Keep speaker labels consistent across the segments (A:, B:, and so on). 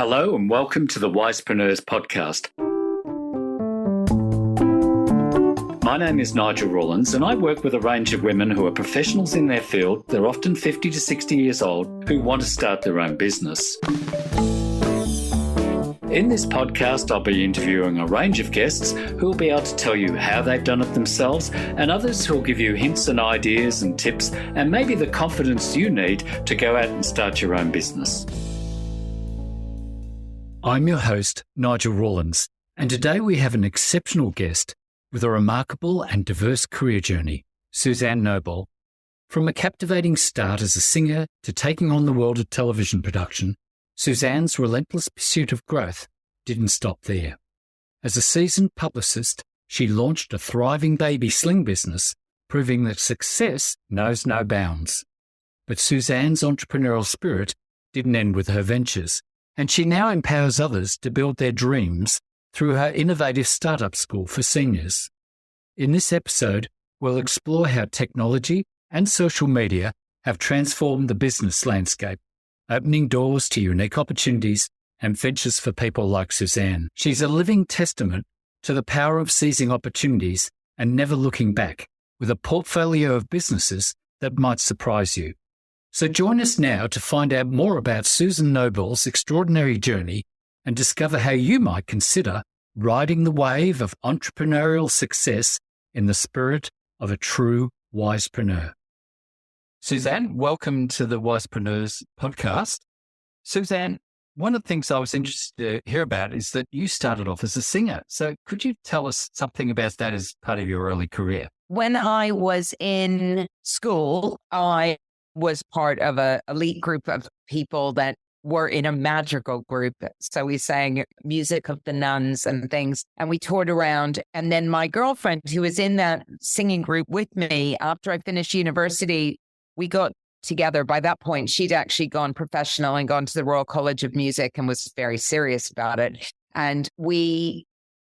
A: Hello and welcome to the Wisepreneurs podcast. My name is Nigel Rawlins and I work with a range of women who are professionals in their field. They're often 50 to 60 years old who want to start their own business. In this podcast, I'll be interviewing a range of guests who will be able to tell you how they've done it themselves, and others who will give you hints and ideas and tips and maybe the confidence you need to go out and start your own business. I'm your host, Nigel Rawlins, and today we have an exceptional guest with a remarkable and diverse career journey, Suzanne Noble. From a captivating start as a singer to taking on the world of television production, Suzanne's relentless pursuit of growth didn't stop there. As a seasoned publicist, she launched a thriving baby sling business, proving that success knows no bounds. But Suzanne's entrepreneurial spirit didn't end with her ventures, and she now empowers others to build their dreams through her innovative startup school for seniors. In this episode, we'll explore how technology and social media have transformed the business landscape, opening doors to unique opportunities and ventures for people like Suzanne. She's a living testament to the power of seizing opportunities and never looking back, with a portfolio of businesses that might surprise you. So join us now to find out more about Suzanne Noble's extraordinary journey and discover how you might consider riding the wave of entrepreneurial success in the spirit of a true wisepreneur. Suzanne, welcome to the Wisepreneurs podcast. Suzanne, one of the things I was interested to hear about is that you started off as a singer. So could you tell us something about that as part of your early career?
B: When I was in school, I was part of an elite group of people that were in a magical group. So we sang music of the nuns and things, and we toured around. And then my girlfriend, who was in that singing group with me, after I finished university, we got together. By that point, she'd actually gone professional and gone to the Royal College of Music and was very serious about it. And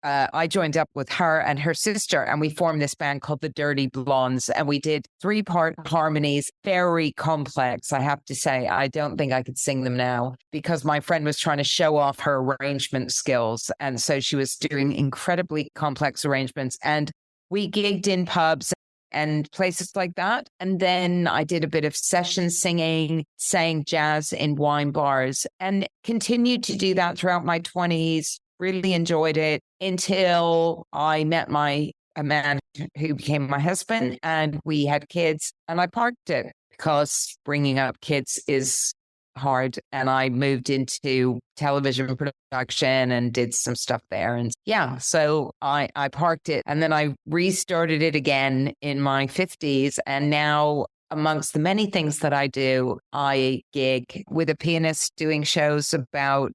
B: I joined up with her and her sister, and we formed this band called the Dirty Blondes. And we did 3-part harmonies, very complex. I have to say, I don't think I could sing them now because my friend was trying to show off her arrangement skills. And so she was doing incredibly complex arrangements. And we gigged in pubs and places like that. And then I did a bit of session singing, sang jazz in wine bars, and continued to do that throughout my 20s. Really enjoyed it until I met a man who became my husband, and we had kids, and I parked it because bringing up kids is hard. And I moved into television production and did some stuff there. And yeah, so I parked it, and then I restarted it again in my 50s. And now, amongst the many things that I do, I gig with a pianist doing shows about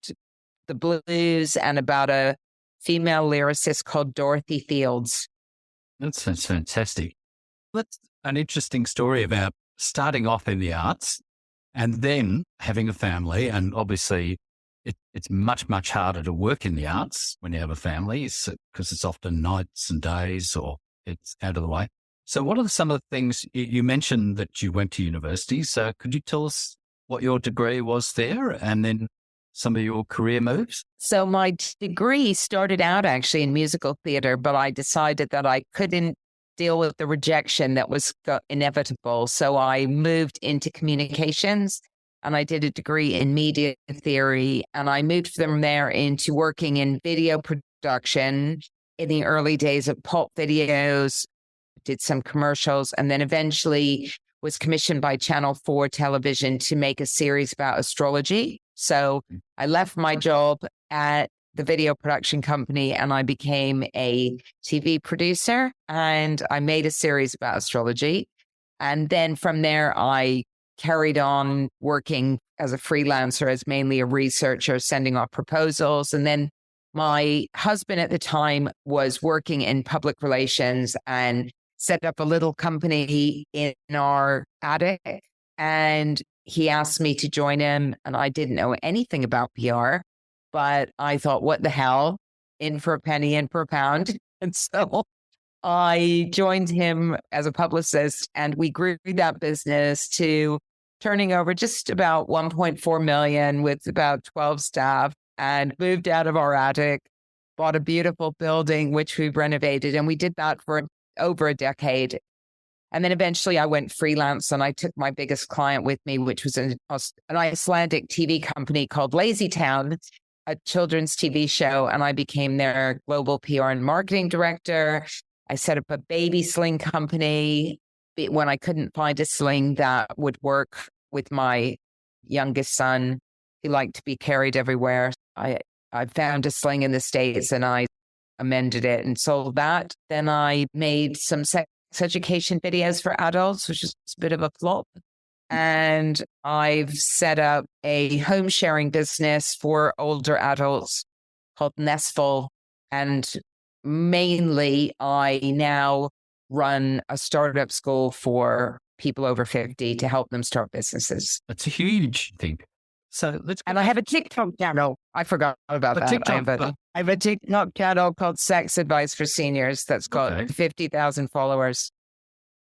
B: the blues and about a female lyricist called Dorothy Fields.
A: That's fantastic. That's an interesting story about starting off in the arts and then having a family. And obviously, it's much, much harder to work in the arts when you have a family because it's often nights and days or it's out of the way. So what are some of the things you mentioned that you went to university? So could you tell us what your degree was there and then some of your career moves?
B: So my degree started out actually in musical theater, but I decided that I couldn't deal with the rejection that was inevitable. So I moved into communications, and I did a degree in media theory, and I moved from there into working in video production in the early days of pulp videos, did some commercials, and then eventually was commissioned by Channel 4 television to make a series about astrology. So I left my job at the video production company and I became a TV producer, and I made a series about astrology. And then from there, I carried on working as a freelancer, as mainly a researcher, sending off proposals. And then my husband at the time was working in public relations and set up a little company in our attic. And he asked me to join him, and I didn't know anything about PR, but I thought, what the hell? In for a penny, in for a pound. And so I joined him as a publicist, and we grew that business to turning over just about 1.4 million with about 12 staff, and moved out of our attic, bought a beautiful building, which we renovated. And we did that for over a decade. And then eventually I went freelance and I took my biggest client with me, which was an Icelandic TV company called Lazy Town, a children's TV show. And I became their global PR and marketing director. I set up a baby sling company when I couldn't find a sling that would work with my youngest son. He liked to be carried everywhere. I found a sling in the States and I amended it and sold that. Then I made some sex education videos for adults, which is a bit of a flop. And I've set up a home sharing business for older adults called Nestful. And mainly I now run a startup school for people over 50 to help them start businesses.
A: That's a huge thing. So
B: and I have a TikTok channel. I forgot about that. I have a TikTok channel called Sex Advice for Seniors that's got 50,000 followers.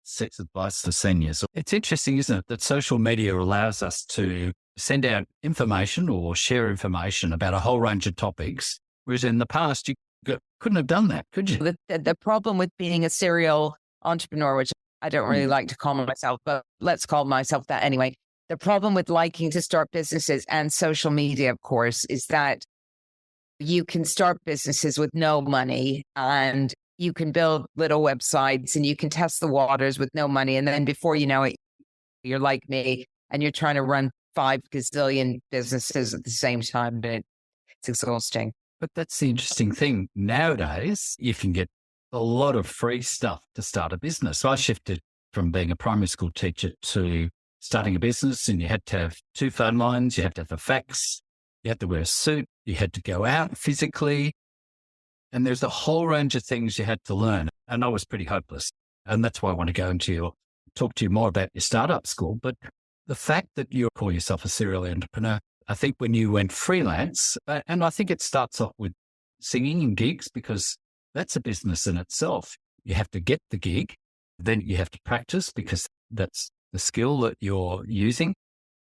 A: Sex Advice for Seniors. It's interesting, isn't it, that social media allows us to send out information or share information about a whole range of topics, whereas in the past you couldn't have done that, could you?
B: The problem with being a serial entrepreneur, which I don't really like to call myself, but let's call myself that anyway. The problem with liking to start businesses and social media, of course, is that you can start businesses with no money and you can build little websites and you can test the waters with no money. And then before you know it, you're like me and you're trying to run 5 gazillion businesses at the same time. But it's exhausting.
A: But that's the interesting thing. Nowadays, you can get a lot of free stuff to start a business. So I shifted from being a primary school teacher to starting a business, and you had to have 2 phone lines, you had to have a fax, you had to wear a suit, you had to go out physically, and there's a whole range of things you had to learn. And I was pretty hopeless. And that's why I want to talk to you more about your startup school. But the fact that you call yourself a serial entrepreneur, I think when you went freelance, and I think it starts off with singing and gigs, because that's a business in itself. You have to get the gig, then you have to practice because that's the skill that you're using.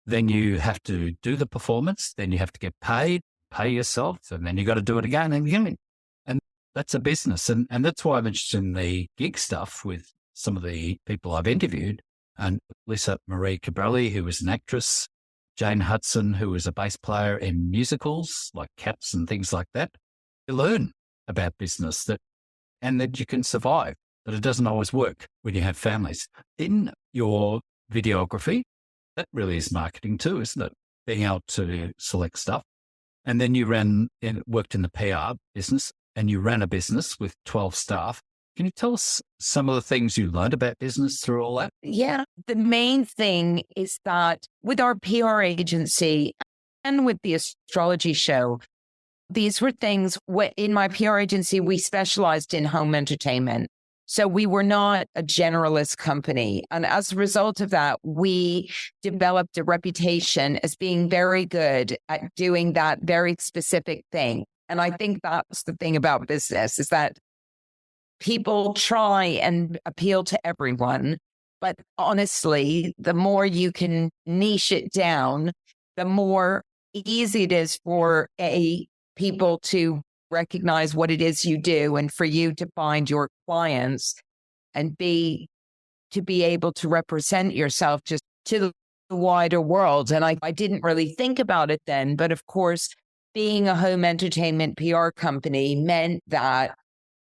A: Then you have to do the performance. Then you have to get paid, pay yourself, and then you got to do it again and again. And that's a business. And that's why I'm interested in the gig stuff with some of the people I've interviewed. And Lisa Marie Cabrelli, who was an actress, Jane Hudson, who was a bass player in musicals like Cats and things like that. You learn about business and that you can survive, but it doesn't always work when you have families. In your videography, that really is marketing too, isn't it? Being able to select stuff. And then you worked in the PR business and you ran a business with 12 staff. Can you tell us some of the things you learned about business through all that?
B: Yeah. The main thing is that with our PR agency and with the astrology show, these were things in my PR agency, we specialized in home entertainment. So we were not a generalist company. And as a result of that, we developed a reputation as being very good at doing that very specific thing. And I think that's the thing about business, is that people try and appeal to everyone. But honestly, the more you can niche it down, the more easy it is for people to recognize what it is you do and for you to find your clients and to be able to represent yourself just to the wider world. And I didn't really think about it then, but of course, being a home entertainment PR company meant that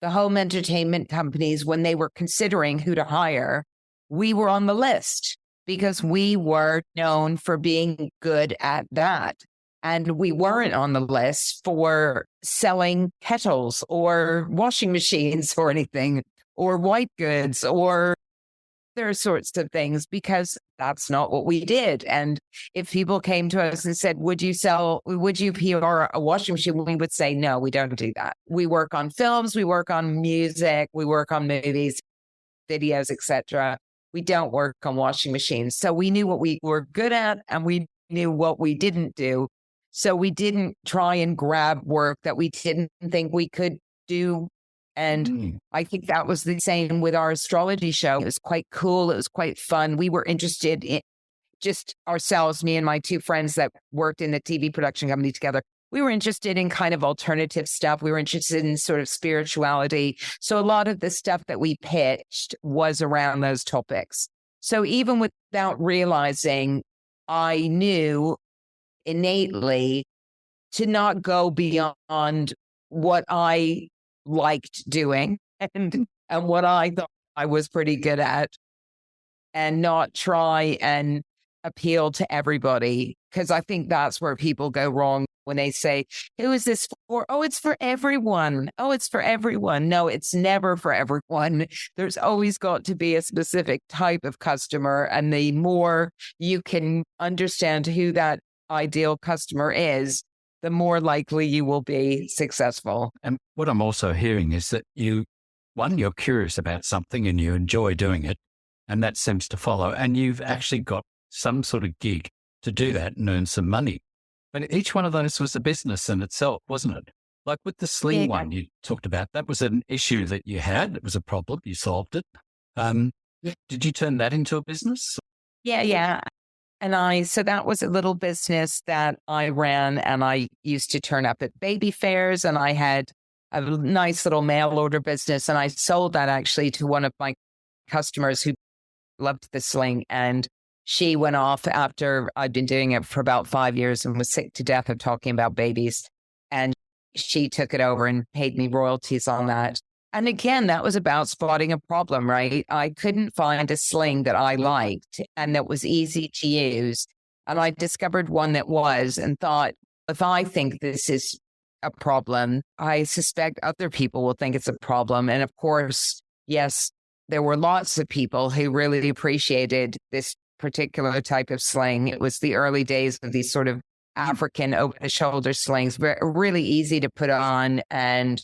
B: the home entertainment companies, when they were considering who to hire, we were on the list because we were known for being good at that. And we weren't on the list for selling kettles or washing machines or anything, or white goods or other sorts of things, because that's not what we did. And if people came to us and said, would you PR a washing machine? We would say, no, we don't do that. We work on films, we work on music, we work on movies, videos, etc. We don't work on washing machines. So we knew what we were good at and we knew what we didn't do. So we didn't try and grab work that we didn't think we could do. And I think that was the same with our astrology show. It was quite cool. It was quite fun. We were interested just ourselves, me and my two friends that worked in the TV production company together. We were interested in kind of alternative stuff. We were interested in sort of spirituality. So a lot of the stuff that we pitched was around those topics. So even without realizing, I knew innately to not go beyond what I liked doing and what I thought I was pretty good at, and not try and appeal to everybody. Because I think that's where people go wrong when they say, who is this for? Oh, it's for everyone. Oh, it's for everyone. No, it's never for everyone. There's always got to be a specific type of customer. And the more you can understand who that ideal customer is, the more likely you will be successful.
A: And what I'm also hearing is that you're curious about something and you enjoy doing it, and that seems to follow. And you've actually got some sort of gig to do that and earn some money. But each one of those was a business in itself, wasn't it? Like with the sling one you talked about, that was an issue that you had. It was a problem. You solved it. Did you turn that into a business?
B: Yeah. And so that was a little business that I ran, and I used to turn up at baby fairs, and I had a nice little mail order business, and I sold that actually to one of my customers who loved the sling. And she went off after I'd been doing it for about 5 years and was sick to death of talking about babies. And she took it over and paid me royalties on that. And again, that was about spotting a problem, right? I couldn't find a sling that I liked and that was easy to use. And I discovered one that was, and thought, if I think this is a problem, I suspect other people will think it's a problem. And of course, yes, there were lots of people who really appreciated this particular type of sling. It was the early days of these sort of African over-the-shoulder slings, really easy to put on. And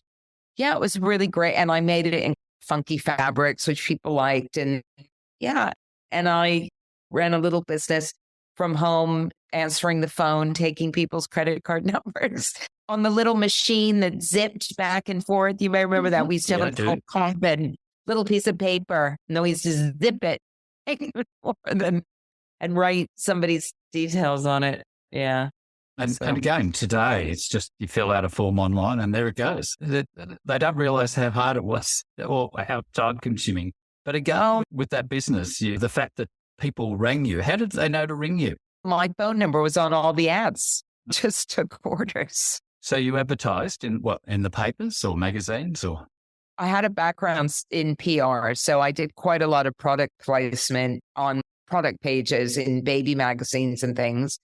B: yeah, it was really great. And I made it in funky fabrics, which people liked. And yeah, and I ran a little business from home, answering the phone, taking people's credit card numbers on the little machine that zipped back and forth. You may remember that. We used to have a little carbon, little piece of paper, and then we used to zip it and write somebody's details on it. Yeah.
A: And again, today, it's just you fill out a form online and there it goes. They don't realize how hard it was or how time consuming. But again, with that business, the fact that people rang you, how did they know to ring you?
B: My phone number was on all the ads, just took orders.
A: So you advertised in the papers or magazines or?
B: I had a background in PR, so I did quite a lot of product placement on product pages in baby magazines and things.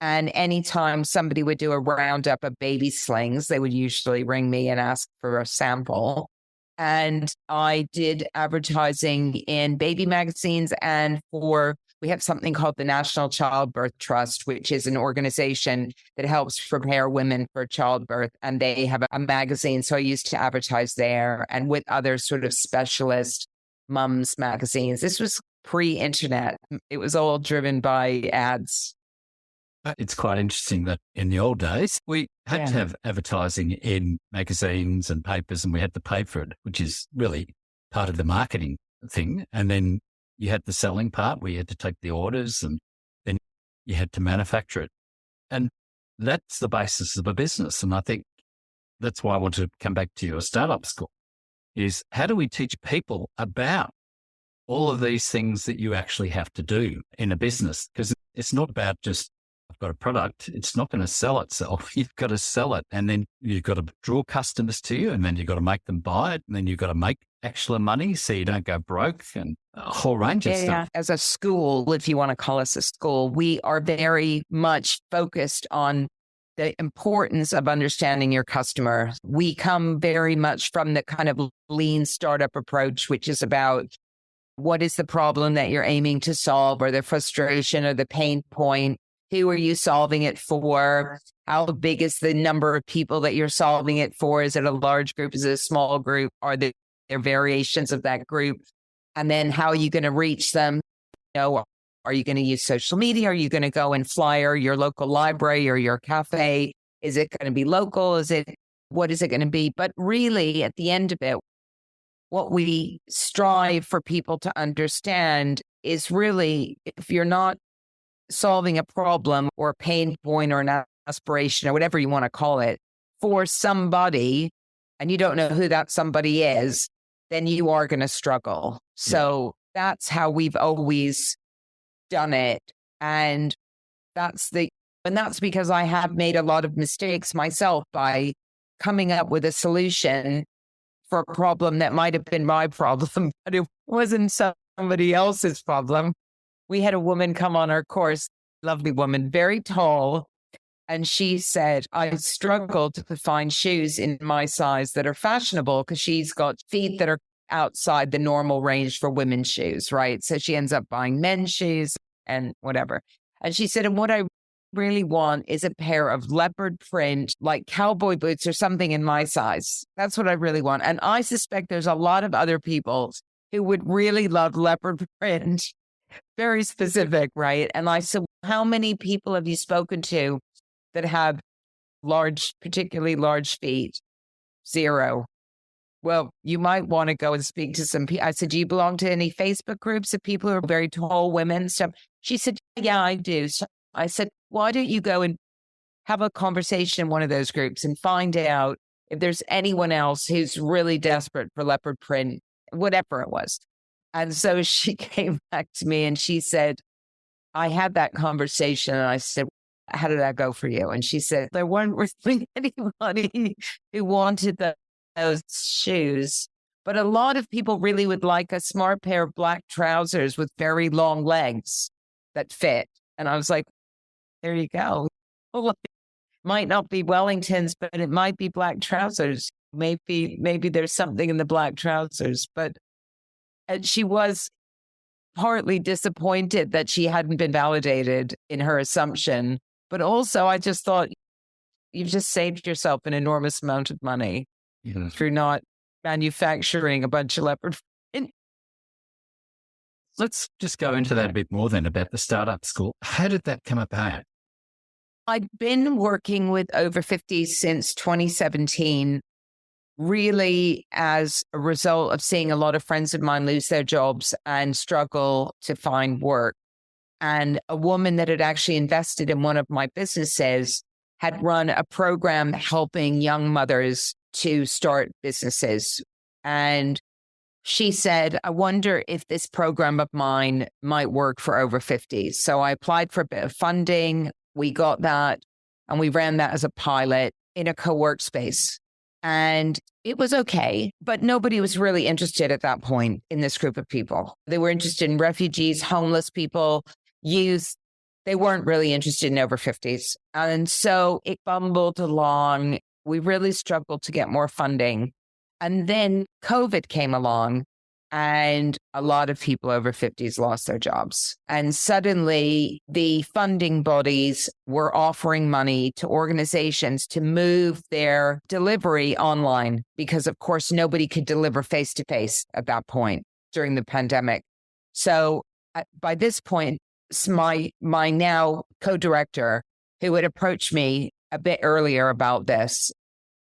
B: And anytime somebody would do a roundup of baby slings, they would usually ring me and ask for a sample. And I did advertising in baby magazines, and we have something called the National Childbirth Trust, which is an organization that helps prepare women for childbirth. And they have a magazine. So I used to advertise there, and with other sort of specialist mums magazines. This was pre-internet. It was all driven by ads.
A: It's quite interesting that in the old days, we had to have advertising in magazines and papers, and we had to pay for it, which is really part of the marketing thing. And then you had the selling part where you had to take the orders, and then you had to manufacture it. And that's the basis of a business. And I think that's why I want to come back to your startup school, is how do we teach people about all of these things that you actually have to do in a business? Because it's not about just, I've got a product, it's not going to sell itself. You've got to sell it, and then you've got to draw customers to you, and then you've got to make them buy it, and then you've got to make actual money so you don't go broke, and a whole range of stuff.
B: As a school, if you want to call us a school, we are very much focused on the importance of understanding your customer. We come very much from the kind of lean startup approach, which is about what is the problem that you're aiming to solve, or the frustration or the pain point. Who are you solving it for? How big is the number of people that you're solving it for? Is it a large group? Is it a small group? Are there variations of that group? And then how are you going to reach them? Are you going to use social media? Are you going to go and flyer your local library or your cafe? Is it going to be local? What is it going to be? But really, at the end of it, what we strive for people to understand is really, if you're not solving a problem or a pain point or an aspiration or whatever you want to call it for somebody, and you don't know who that somebody is, then you are going to struggle. So that's how we've always done it. And that's because I have made a lot of mistakes myself by coming up with a solution for a problem that might have been my problem, but it wasn't somebody else's problem. We had a woman come on our course, lovely woman, very tall. And she said, I struggled to find shoes in my size that are fashionable because she's got feet that are outside the normal range for women's shoes, right? So she ends up buying men's shoes and whatever. And she said, and what I really want is a pair of leopard print, like cowboy boots or something in my size. That's what I really want. And I suspect there's a lot of other people who would really love leopard print. Very specific, right? And I said, how many people have you spoken to that have particularly large feet? 0. Well, you might want to go and speak to some people. I said, do you belong to any Facebook groups of people who are very tall women? So she said, yeah, I do. So I said, why don't you go and have a conversation in one of those groups and find out if there's anyone else who's really desperate for leopard print, whatever it was. And so she came back to me and she said, I had that conversation. And I said, how did that go for you? And she said, there weren't really anybody who wanted those shoes, but a lot of people really would like a smart pair of black trousers with very long legs that fit. And I was like, there you go. Might not be Wellingtons, but it might be black trousers. Maybe there's something in the black trousers. And she was partly disappointed that she hadn't been validated in her assumption. But also, I just thought, you've just saved yourself an enormous amount of money through not manufacturing a bunch of leopard print.
A: Let's just go into that a bit more then about the startup school. How did that come about?
B: I've been working with over 50s since 2017, really as a result of seeing a lot of friends of mine lose their jobs and struggle to find work. And a woman that had actually invested in one of my businesses had run a program helping young mothers to start businesses. And she said, I wonder if this program of mine might work for over 50s. So I applied for a bit of funding. We got that and we ran that as a pilot in a co-work space. And it was okay, but nobody was really interested at that point in this group of people. They were interested in refugees, homeless people, youth. They weren't really interested in over 50s. And so it bumbled along. We really struggled to get more funding. And then COVID came along and a lot of people over 50s lost their jobs. And suddenly the funding bodies were offering money to organizations to move their delivery online because, of course, nobody could deliver face-to-face at that point during the pandemic. So by this point, my now co-director, who had approached me a bit earlier about this,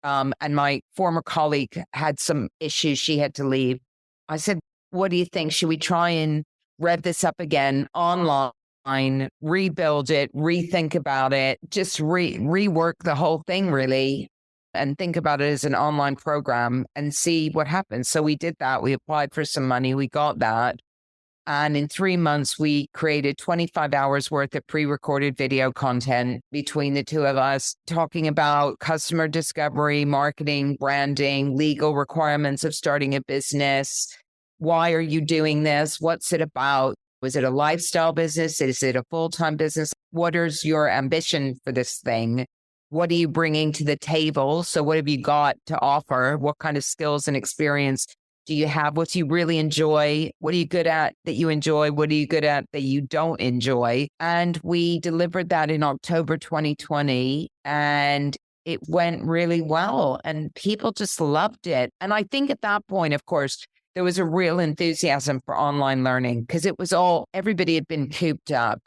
B: and my former colleague had some issues, she had to leave. I said, what do you think? Should we try and rev this up again online, rebuild it, rethink about it, just rework the whole thing really, and think about it as an online program and see what happens? So we did that. We applied for some money. We got that. And in 3 months, we created 25 hours worth of pre-recorded video content between the two of us, talking about customer discovery, marketing, branding, legal requirements of starting a business. Why are you doing this? What's it about? Was it a lifestyle business? Is it a full-time business? What is your ambition for this thing? What are you bringing to the table? So what have you got to offer? What kind of skills and experience do you have? What do you really enjoy? What are you good at that you enjoy? What are you good at that you don't enjoy? And we delivered that in October 2020 and it went really well and people just loved it. And I think at that point, of course, there was a real enthusiasm for online learning because everybody had been cooped up.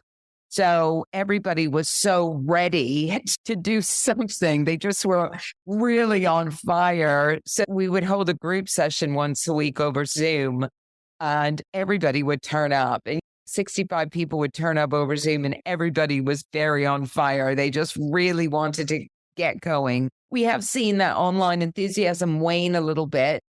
B: So everybody was so ready to do something. They just were really on fire. So we would hold a group session once a week over Zoom and everybody would turn up. And 65 people would turn up over Zoom and everybody was very on fire. They just really wanted to get going. We have seen that online enthusiasm wane a little bit,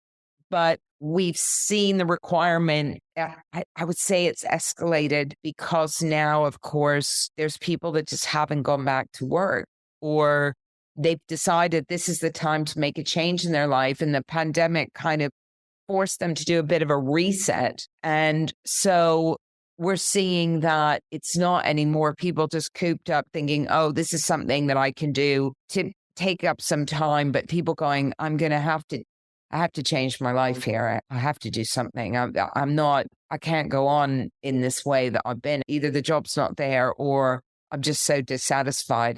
B: but we've seen the requirement. I would say it's escalated because now, of course, there's people that just haven't gone back to work, or they've decided this is the time to make a change in their life. And the pandemic kind of forced them to do a bit of a reset. And so we're seeing that it's not anymore people just cooped up thinking, oh, this is something that I can do to take up some time, but people going, I have to change my life here. I have to do something. I can't go on in this way that I've been. Either the job's not there or I'm just so dissatisfied.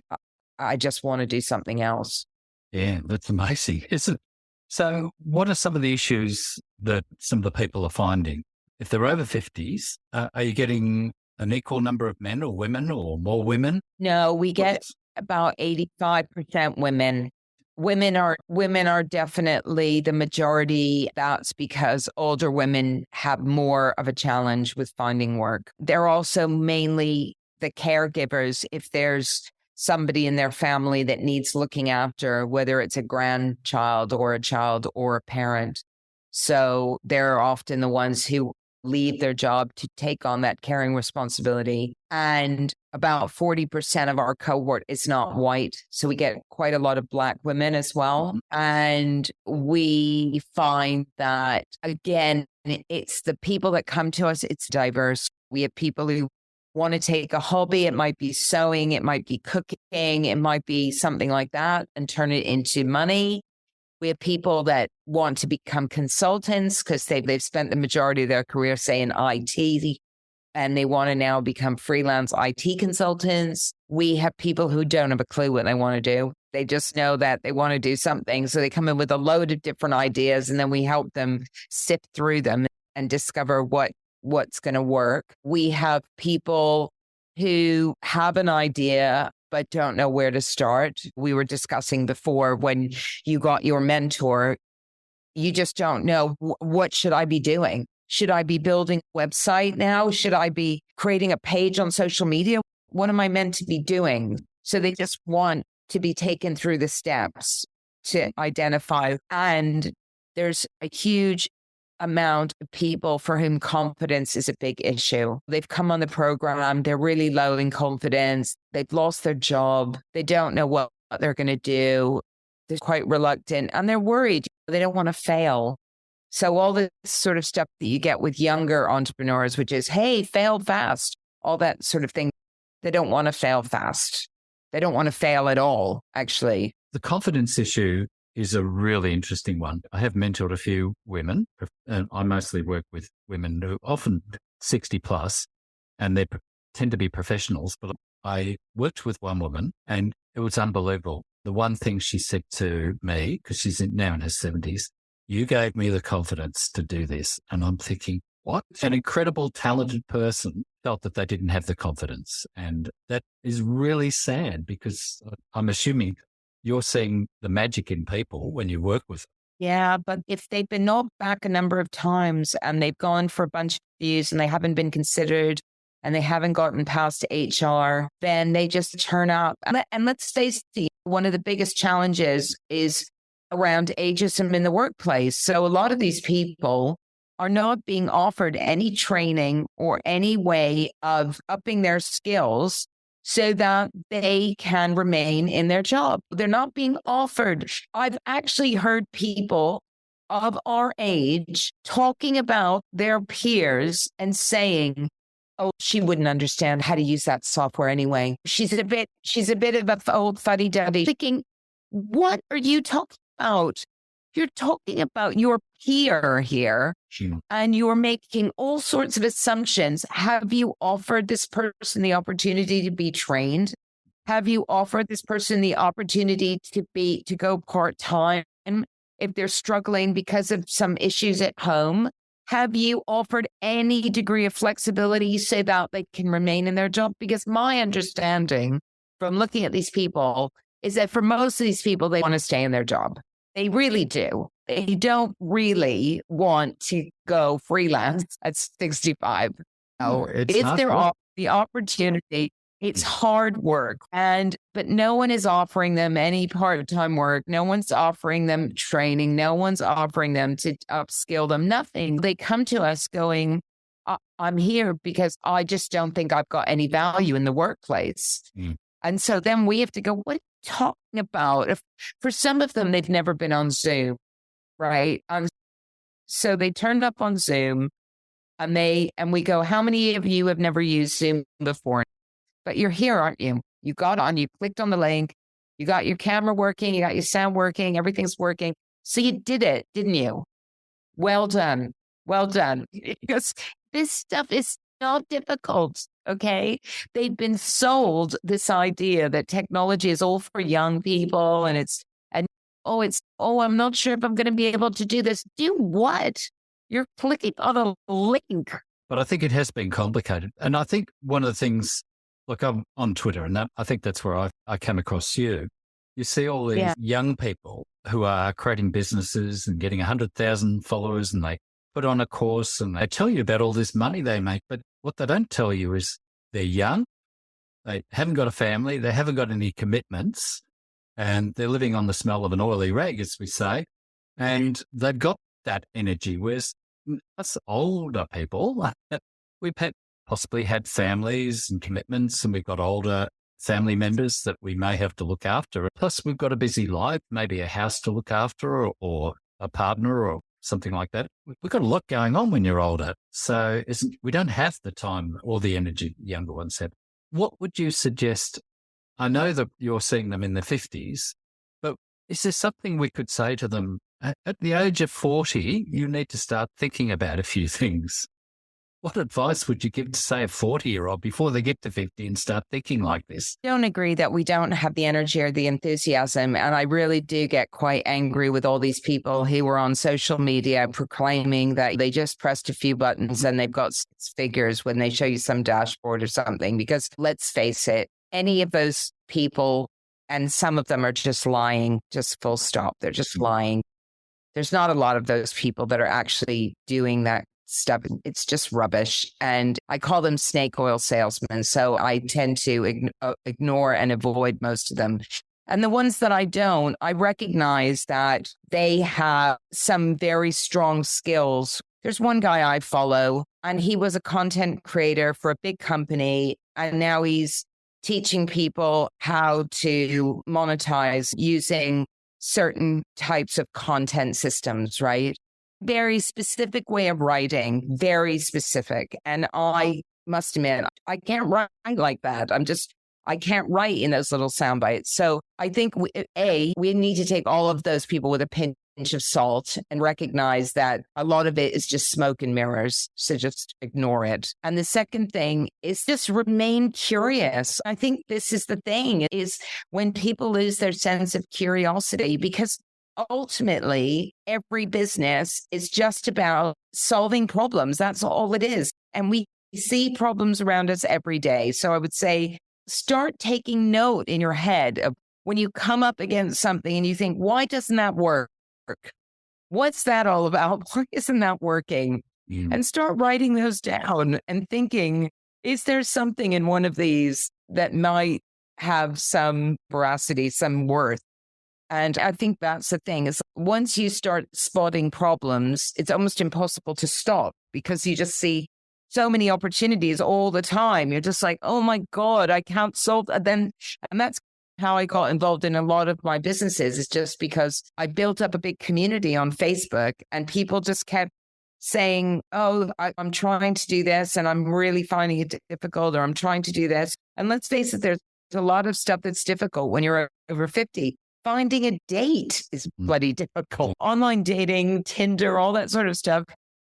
B: I just want to do something else.
A: Yeah, that's amazing, isn't it? So what are some of the issues that some of the people are finding? If they're over 50s, are you getting an equal number of men or women or more women?
B: No, we get about 85% women. Women are definitely the majority. That's because older women have more of a challenge with finding work. They're also mainly the caregivers. If there's somebody in their family that needs looking after, whether it's a grandchild or a child or a parent. So they're often the ones who leave their job to take on that caring responsibility. And about 40% of our cohort is not white. So we get quite a lot of Black women as well. And we find that, again, it's the people that come to us, it's diverse. We have people who want to take a hobby. It might be sewing, it might be cooking, it might be something like that, and turn it into money. We have people that want to become consultants because they've spent the majority of their career, say, in IT, and they want to now become freelance IT consultants. We have people who don't have a clue what they want to do. They just know that they want to do something. So they come in with a load of different ideas, and then we help them sift through them and discover what's going to work. We have people who have an idea but don't know where to start. We were discussing before, when you got your mentor, you just don't know, what should I be doing? Should I be building a website now? Should I be creating a page on social media? What am I meant to be doing? So they just want to be taken through the steps to identify. And there's a huge amount of people for whom confidence is a big issue. They've come on the program, they're really low in confidence, they've lost their job, they don't know what they're going to do, they're quite reluctant, and they're worried. They don't want to fail. So all this sort of stuff that you get with younger entrepreneurs, which is, hey, fail fast, all that sort of thing. They don't want to fail fast. They don't want to fail at all, actually.
A: The confidence issue is a really interesting one. I have mentored a few women, and I mostly work with women who are often 60 plus, and they tend to be professionals. But I worked with one woman and it was unbelievable. The one thing she said to me, because she's now in her 70s, you gave me the confidence to do this. And I'm thinking, what? An incredible, talented person felt that they didn't have the confidence. And that is really sad, because I'm assuming you're seeing the magic in people when you work with them.
B: Yeah, but if they've been knocked back a number of times and they've gone for a bunch of views and they haven't been considered and they haven't gotten past HR, then they just turn out. And let's face it, one of the biggest challenges is around ageism in the workplace. So a lot of these people are not being offered any training or any way of upping their skills so that they can remain in their job. They're not being offered. I've actually heard people of our age talking about their peers and saying, oh, she wouldn't understand how to use that software anyway. She's a bit of an old fuddy-duddy. Thinking, what are you talking about? You're talking about your peer here, and you're making all sorts of assumptions. Have you offered this person the opportunity to be trained? Have you offered this person the opportunity to go part-time if they're struggling because of some issues at home? Have you offered any degree of flexibility so that they can remain in their job? Because my understanding from looking at these people is that for most of these people, they want to stay in their job. They really do. They don't really want to go freelance at 65.
A: It's
B: if
A: hard
B: there
A: work.
B: are the opportunity, it's hard work. But no one is offering them any part-time work. No one's offering them training. No one's offering them to upskill them. Nothing. They come to us going, I'm here because I just don't think I've got any value in the workplace. And so then we have to go, what are you talking about? For some of them, they've never been on Zoom, right? So they turned up on Zoom and we go, how many of you have never used Zoom before? But you're here, aren't you? You got on, you clicked on the link, you got your camera working, you got your sound working, everything's working. So you did it, didn't you? Well done. Well done. Because this stuff is not difficult, okay? They've been sold this idea that technology is all for young people I'm not sure if I'm going to be able to do this. Do what? You're clicking on a link.
A: But I think it has been complicated. And I think one of the things, look, I'm on Twitter, and I think that's where I came across you. You see all these young people who are creating businesses and getting 100,000 followers, and they put on a course and they tell you about all this money they make. But what they don't tell you is they're young, they haven't got a family, they haven't got any commitments, and they're living on the smell of an oily rag, as we say, and they've got that energy. Whereas us older people, we've possibly had families and commitments, and we've got older family members that we may have to look after. Plus, we've got a busy life, maybe a house to look after or a partner or something like that. We've got a lot going on when you're older. So we don't have the time or the energy younger ones have. What would you suggest? I know that you're seeing them in their 50s, but is there something we could say to them? At the age of 40, you need to start thinking about a few things. What advice would you give to, say, a 40-year-old before they get to 50 and start thinking like this?
B: I don't agree that we don't have the energy or the enthusiasm. And I really do get quite angry with all these people who were on social media proclaiming that they just pressed a few buttons and they've got six figures when they show you some dashboard or something. Because let's face it, any of those people, and some of them are just lying, just full stop. They're just lying. There's not a lot of those people that are actually doing that stuff. It's just rubbish. And I call them snake oil salesmen. So I tend to ignore and avoid most of them. And the ones that I don't, I recognize that they have some very strong skills. There's one guy I follow, and he was a content creator for a big company. And now he's teaching people how to monetize using certain types of content systems, right? Very specific way of writing, very specific. And I must admit, I can't write like that. I can't write in those little sound bites. So I think we need to take all of those people with a pinch of salt and recognize that a lot of it is just smoke and mirrors. So just ignore it. And the second thing is just remain curious. I think this is the thing, is when people lose their sense of curiosity, because ultimately every business is just about solving problems. That's all it is. And we see problems around us every day. So I would say, start taking note in your head of when you come up against something and you think, why doesn't that work? What's that all about? Why isn't that working? And start writing those down and thinking, is there something in one of these that might have some veracity, some worth? And I think that's the thing, is once you start spotting problems, it's almost impossible to stop because you just see so many opportunities all the time. You're just like, oh my God, I can't solve that. And that's how I got involved in a lot of my businesses, is just because I built up a big community on Facebook and people just kept saying, oh, I'm trying to do this and I'm really finding it difficult, or I'm trying to do this. And let's face it, there's a lot of stuff that's difficult when you're over 50. Finding a date is bloody difficult. Online dating, Tinder, all that sort of stuff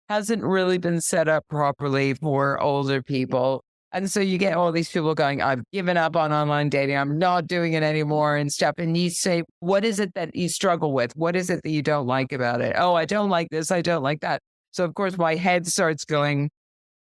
B: hasn't really been set up properly for older people. And so you get all these people going, I've given up on online dating. I'm not doing it anymore and stuff. And you say, what is it that you struggle with? What is it that you don't like about it? Oh, I don't like this. I don't like that. So of course my head starts going,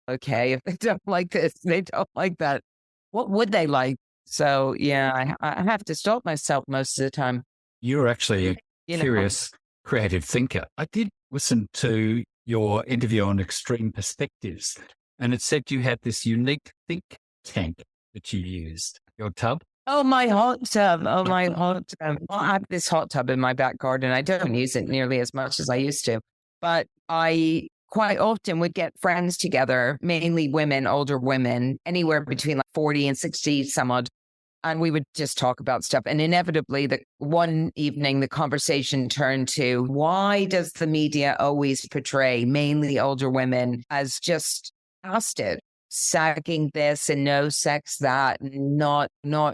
B: okay, if they don't like this, they don't like that, what would they like? So yeah, I have to stop myself most of the time.
A: You're actually a curious, creative thinker. I did listen to your interview on extreme perspectives. and it said you had this unique think tank that you used. Your tub?
B: Oh, my hot tub. Oh, my hot tub. Well, I have this hot tub in my back garden. I don't use it nearly as much as I used to, but I quite often would get friends together, mainly women, older women, anywhere between like 40 and 60, some odd. And we would just talk about stuff. And inevitably, one evening, the conversation turned to, why does the media always portray mainly older women as just casted, sagging this and no sex that, and not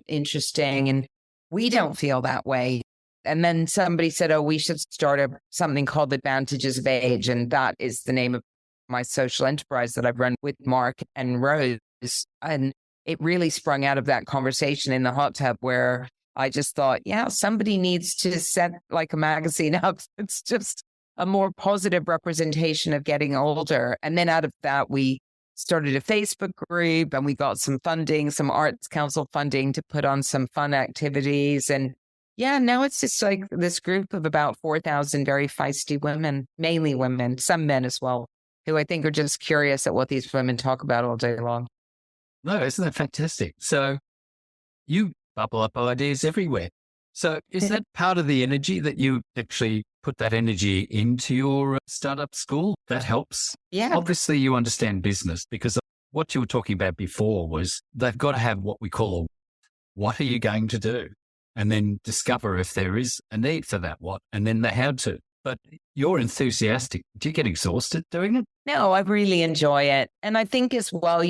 B: interesting? And we don't feel that way. And then somebody said, oh, we should start something called Advantages of Age. And that is the name of my social enterprise that I've run with Mark and Rose. And it really sprung out of that conversation in the hot tub where I just thought, yeah, somebody needs to set like a magazine up. It's just a more positive representation of getting older. And then out of that, we started a Facebook group and we got some funding, some Arts Council funding to put on some fun activities. And yeah, now it's just like this group of about 4,000 very feisty women, mainly women, some men as well, who I think are just curious at what these women talk about all day long.
A: No, isn't that fantastic? So you bubble up ideas everywhere. So is that part of the energy that you actually put that energy into your startup school? That helps.
B: Yeah.
A: Obviously, you understand business because what you were talking about before was they've got to have what we call a what are you going to do? And then discover if there is a need for that what, and then the how to. But you're enthusiastic. Do you get exhausted doing it?
B: No, I really enjoy it. And I think as well,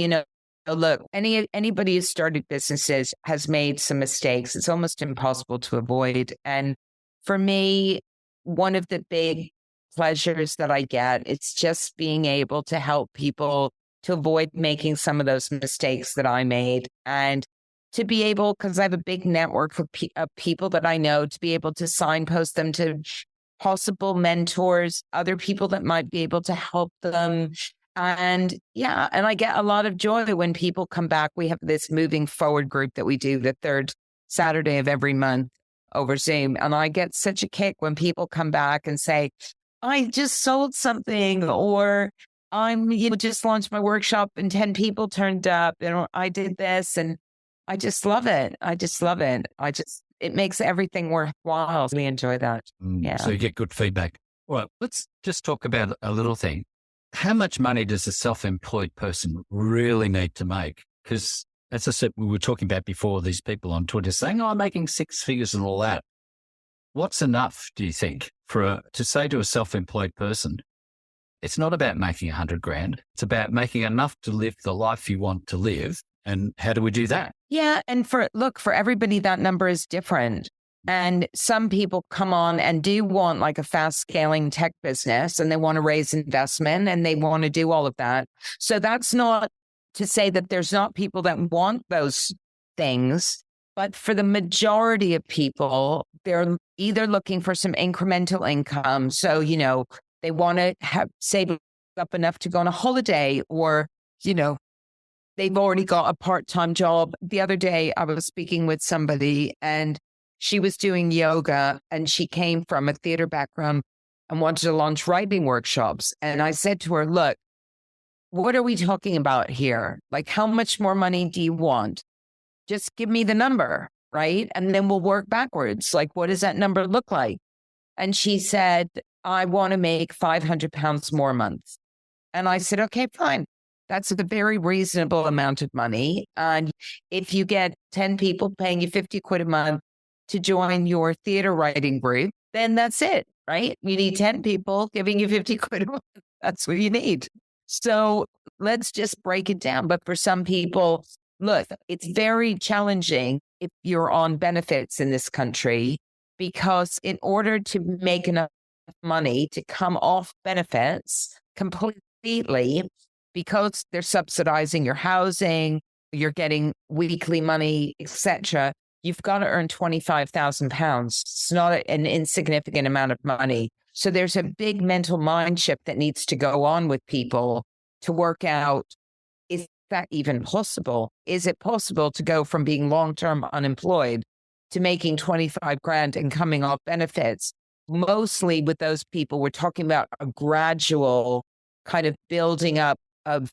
B: look, anybody who's started businesses has made some mistakes. It's almost impossible to avoid. And for me, one of the big pleasures that I get, it's just being able to help people to avoid making some of those mistakes that I made. And to be able, because I have a big network of people that I know, to be able to signpost them to possible mentors, other people that might be able to help them. And yeah, and I get a lot of joy when people come back. We have this moving forward group that we do the third Saturday of every month over Zoom. And I get such a kick when people come back and say, I just sold something, or I'm, just launched my workshop and 10 people turned up and I did this. And I just love it. It makes everything worthwhile. We enjoy that. Yeah.
A: So you get good feedback. Well, let's just talk about a little thing. How much money does a self-employed person really need to make? Because as I said, we were talking about before, these people on Twitter saying, I'm making six figures and all that. What's enough, do you think, to say to a self-employed person, it's not about making 100 grand. It's about making enough to live the life you want to live. And how do we do that?
B: Yeah. And for everybody, that number is different. And some people come on and do want like a fast scaling tech business and they want to raise investment and they want to do all of that. So that's not to say that there's not people that want those things, but for the majority of people, they're either looking for some incremental income. So, they want to save up enough to go on a holiday, or, they've already got a part-time job. The other day I was speaking with somebody and she was doing yoga and she came from a theater background and wanted to launch writing workshops. And I said to her, look, what are we talking about here? Like, how much more money do you want? Just give me the number, right? And then we'll work backwards. Like, what does that number look like? And she said, I want to make £500 more a month. And I said, okay, fine. That's a very reasonable amount of money. And if you get 10 people paying you 50 quid a month to join your theater writing group, then that's it, right? You need 10 people giving you 50 quid a month. That's what you need. So let's just break it down. But for some people, look, it's very challenging if you're on benefits in this country, because in order to make enough money to come off benefits completely, because they're subsidizing your housing, you're getting weekly money, etc., you've got to earn £25,000. It's not an insignificant amount of money. So there's a big mental mind shift that needs to go on with people to work out, is that even possible? Is it possible to go from being long-term unemployed to making 25 grand and coming off benefits? Mostly with those people, we're talking about a gradual kind of building up of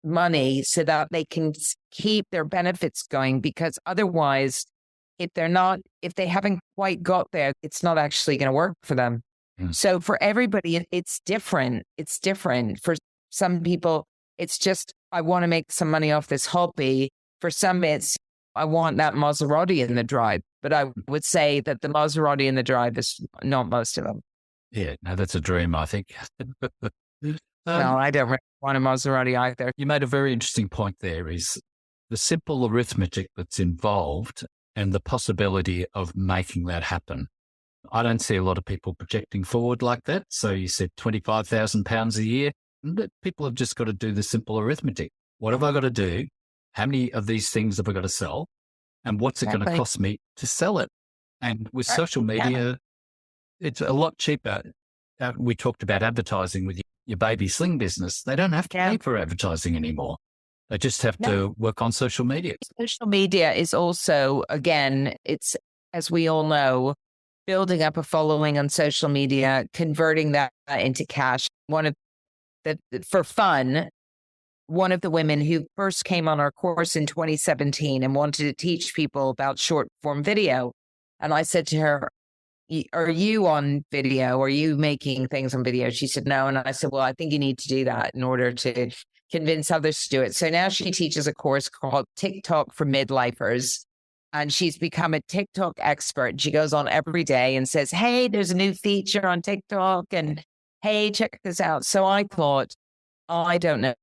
B: money so that they can keep their benefits going, because otherwise, if they haven't quite got there, it's not actually going to work for them. So for everybody, it's different. It's different. For some people, it's just, I want to make some money off this hobby. For some, it's, I want that Maserati in the drive. But I would say that the Maserati in the drive is not most of them.
A: Yeah, no, that's a dream, I think.
B: No, I don't really want a Maserati either.
A: You made a very interesting point there, is the simple arithmetic that's involved and the possibility of making that happen. I don't see a lot of people projecting forward like that. So you said £25,000 a year. People have just got to do the simple arithmetic. What have I got to do? How many of these things have I got to sell? And what's it going to cost me to sell it? And with social media, it's a lot cheaper. We talked about advertising with your baby sling business. They don't have to pay for advertising anymore. They just have to work on social media.
B: Social media is also, again, it's, as we all know, building up a following on social media, converting that into cash. For fun, one of the women who first came on our course in 2017 and wanted to teach people about short form video. And I said to her, are you on video? Are you making things on video? She said, no. And I said, well, I think you need to do that in order to convince others to do it. So now she teaches a course called TikTok for Midlifers. And she's become a TikTok expert. She goes on every day and says, hey, there's a new feature on TikTok. And hey, check this out. So I thought, I don't know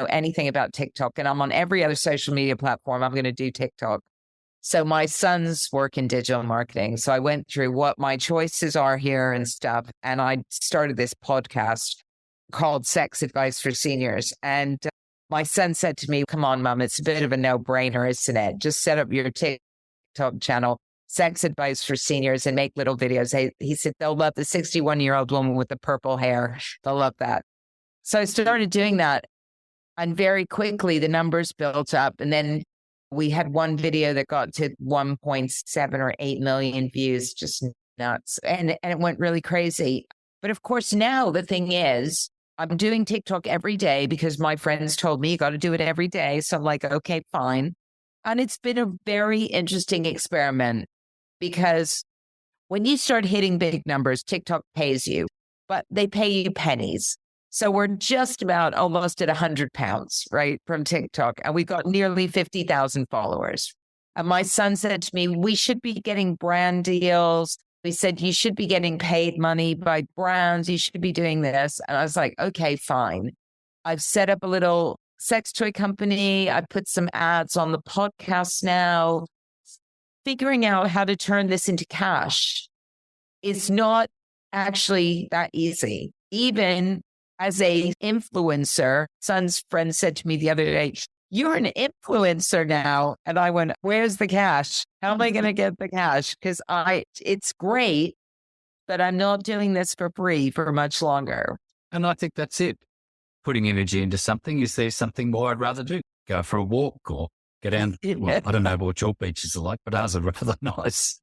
B: anything about TikTok. And I'm on every other social media platform. I'm going to do TikTok. So my sons work in digital marketing. So I went through what my choices are here and stuff. And I started this podcast called Sex Advice for Seniors. And my son said to me, come on, Mom, it's a bit of a no-brainer, isn't it? Just set up your TikTok channel, Sex Advice for Seniors, and make little videos. He said, they'll love the 61-year-old woman with the purple hair. They'll love that. So I started doing that. And very quickly, the numbers built up. And then we had one video that got to 1.7 or 8 million views, just nuts. And it went really crazy. But of course, now the thing is, I'm doing TikTok every day because my friends told me you got to do it every day. So I'm like, okay, fine. And it's been a very interesting experiment, because when you start hitting big numbers, TikTok pays you, but they pay you pennies. So we're just about almost at £100, right, from TikTok. And we've got nearly 50,000 followers. And my son said to me, we should be getting brand deals. We said, you should be getting paid money by brands. You should be doing this. And I was like, okay, fine. I've set up a little sex toy company. I put some ads on the podcast now. Figuring out how to turn this into cash is not actually that easy. Even as a influencer, son's friend said to me the other day, you're an influencer now. And I went, where's the cash? How am I going to get the cash? Because it's great, but I'm not doing this for free for much longer.
A: And I think that's it. Putting energy into something. Is there something more I'd rather do? Go for a walk or go down. Well, I don't know what your beaches are like, but ours are rather nice.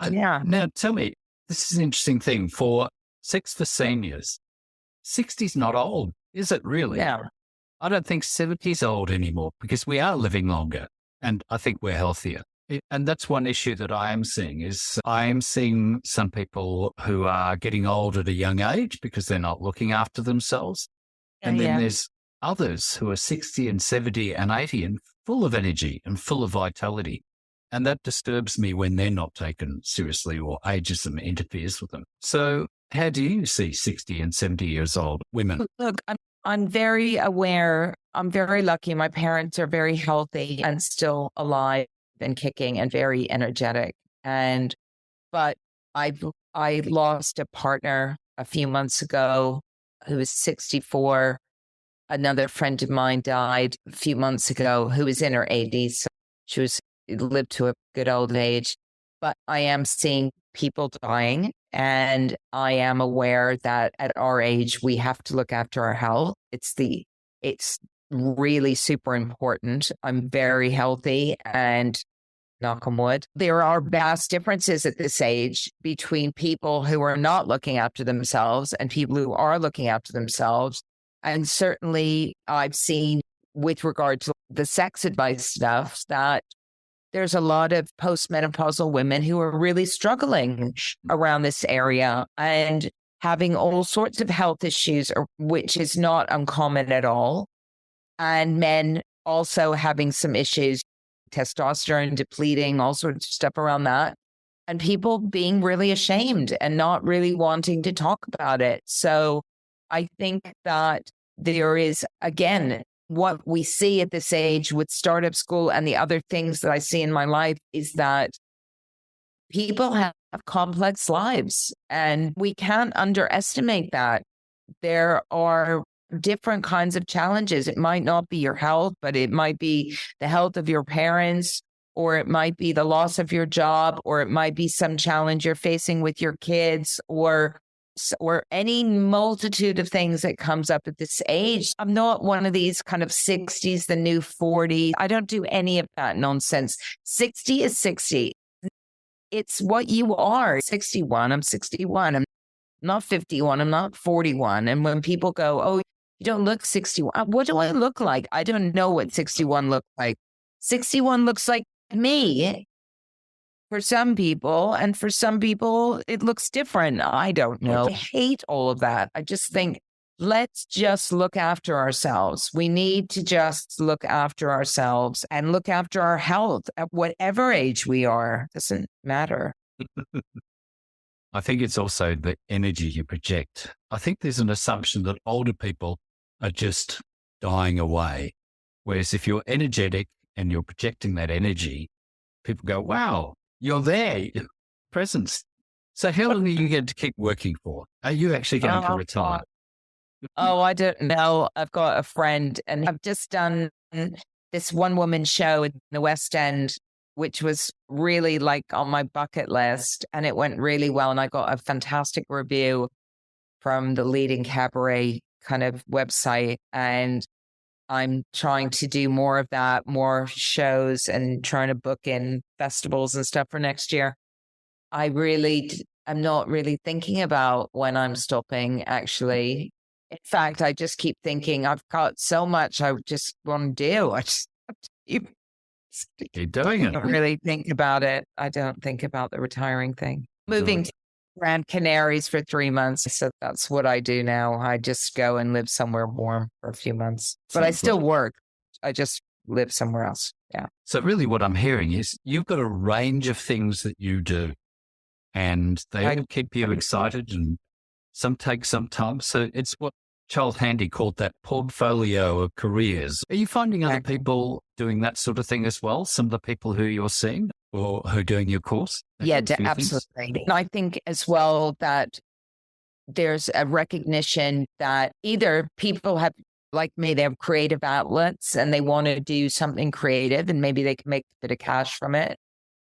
A: Now tell me, this is an interesting thing for Sex for Seniors. 60's not old, is it really?
B: Yeah.
A: I don't think 70's old anymore, because we are living longer and I think we're healthier. And that's one issue that I am seeing, is I am seeing some people who are getting old at a young age because they're not looking after themselves. And then there's others who are 60 and 70 and 80 and full of energy and full of vitality. And that disturbs me when they're not taken seriously or ageism interferes with them. So how do you see 60 and 70 years old women?
B: Look, I'm very aware. I'm very lucky. My parents are very healthy and still alive and kicking and very energetic. But I lost a partner a few months ago who was 64. Another friend of mine died a few months ago who was in her 80s. So she lived to a good old age. But I am seeing people dying. And I am aware that at our age, we have to look after our health. It's really super important. I'm very healthy and knock on wood. There are vast differences at this age between people who are not looking after themselves and people who are looking after themselves. And certainly I've seen with regard to the sex advice stuff, that there's a lot of postmenopausal women who are really struggling around this area and having all sorts of health issues, which is not uncommon at all. And men also having some issues, testosterone depleting, all sorts of stuff around that. And people being really ashamed and not really wanting to talk about it. So I think that there is, again, what we see at this age with startup school and the other things that I see in my life is that people have complex lives and we can't underestimate that. There are different kinds of challenges. It might not be your health, but it might be the health of your parents, or it might be the loss of your job, or it might be some challenge you're facing with your kids, or any multitude of things that comes up at this age. I'm not one of these kind of 60s, the new 40. I don't do any of that nonsense. 60 is 60. It's what you are. 61, I'm 61. I'm not 51. I'm not 41. And when people go, oh, you don't look 61. What do I look like? I don't know what 61 looks like. 61 looks like me for some people, and for some people it looks different. I don't know. I hate all of that. I just think let's just look after ourselves. We need to just look after ourselves and look after our health at whatever age we are. Doesn't matter.
A: I think it's also the energy you project. I think there's an assumption that older people are just dying away. Whereas if you're energetic and you're projecting that energy, people go, wow, you're there, presence. So how long are you going to keep working for? Are you actually going to retire?
B: Oh, I don't know. I've got a friend and I've just done this one woman show in the West End, which was really like on my bucket list, and it went really well. And I got a fantastic review from the leading cabaret kind of website. And I'm trying to do more of that, more shows, and trying to book in festivals and stuff for next year. I'm not really thinking about when I'm stopping, actually. In fact, I just keep thinking I've got so much I just want to do. I just have to
A: keep doing it.
B: I don't really think about it. I don't think about the retiring thing. Moving to Grand Canaries for 3 months. So that's what I do now. I just go and live somewhere warm for a few months. But I still work. I just live somewhere else. Yeah.
A: So really what I'm hearing is you've got a range of things that you do, and they all keep you excited, and some take some time. So it's what Charles Handy called that portfolio of careers. Are you finding other people doing that sort of thing as well? Some of the people who you're seeing or who are doing your course?
B: Yeah, absolutely. And I think as well that there's a recognition that either people have, like me, they have creative outlets and they want to do something creative and maybe they can make a bit of cash from it.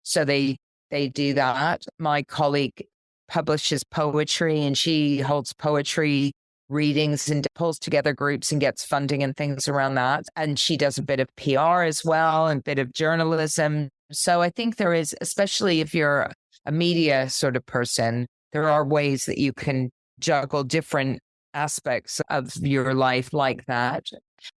B: So they do that. My colleague publishes poetry and she holds poetry readings and pulls together groups and gets funding and things around that. And she does a bit of PR as well and a bit of journalism. So I think there is, especially if you're a media sort of person, there are ways that you can juggle different aspects of your life like that.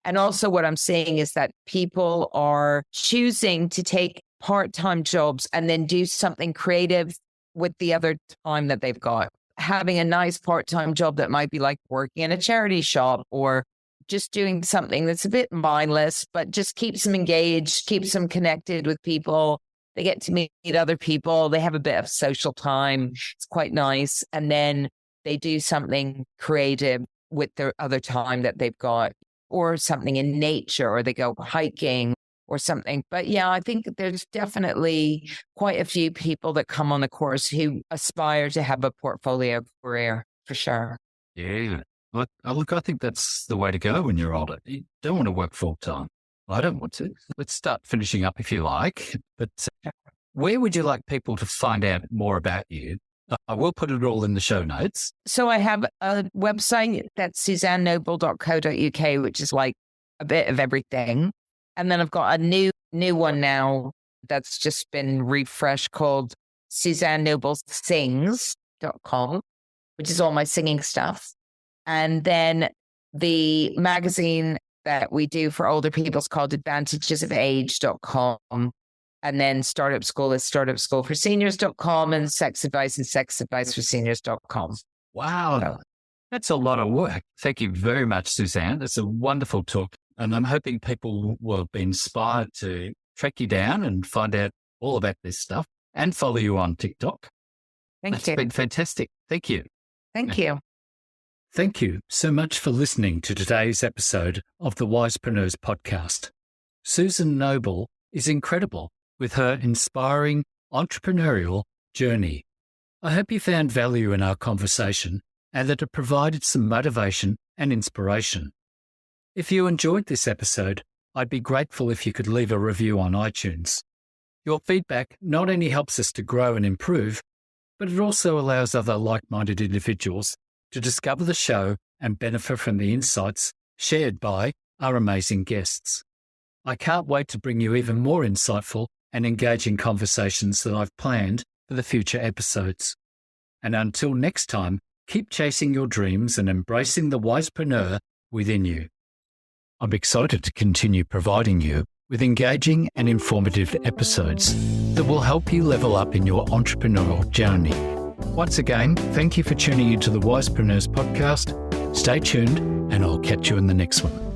B: And also what I'm seeing is that people are choosing to take part-time jobs and then do something creative with the other time that they've got. Having a nice part-time job that might be like working in a charity shop or just doing something that's a bit mindless, but just keeps them engaged, keeps them connected with people. They get to meet other people. They have a bit of social time. It's quite nice. And then they do something creative with their other time that they've got, or something in nature, or they go hiking or something. But yeah, I think there's definitely quite a few people that come on the course who aspire to have a portfolio career, for sure.
A: Yeah. Look, I think that's the way to go when you're older. You don't want to work full time. I don't want to. Let's start finishing up if you like. But where would you like people to find out more about you? I will put it all in the show notes.
B: So I have a website that's suzannenoble.co.uk, which is like a bit of everything. And then I've got a new one now that's just been refreshed called SuzanneNobleSings.com, which is all my singing stuff. And then the magazine that we do for older people is called advantagesofage.com. And then Startup School is startupschoolforseniors.com, and Sex Advice and sexadviceforseniors.com.
A: Wow.
B: So,
A: That's a lot of work. Thank you very much, Suzanne. That's a wonderful talk. And I'm hoping people will be inspired to track you down and find out all about this stuff and follow you on TikTok.
B: Thank you.
A: It's been fantastic. Thank you.
B: Thank you.
A: Thank you so much for listening to today's episode of the Wisepreneurs podcast. Susan Noble is incredible with her inspiring entrepreneurial journey. I hope you found value in our conversation and that it provided some motivation and inspiration. If you enjoyed this episode, I'd be grateful if you could leave a review on iTunes. Your feedback not only helps us to grow and improve, but it also allows other like-minded individuals to discover the show and benefit from the insights shared by our amazing guests. I can't wait to bring you even more insightful and engaging conversations that I've planned for the future episodes. And until next time, keep chasing your dreams and embracing the Wisepreneur within you. I'm excited to continue providing you with engaging and informative episodes that will help you level up in your entrepreneurial journey. Once again, thank you for tuning into the Wisepreneurs podcast. Stay tuned and I'll catch you in the next one.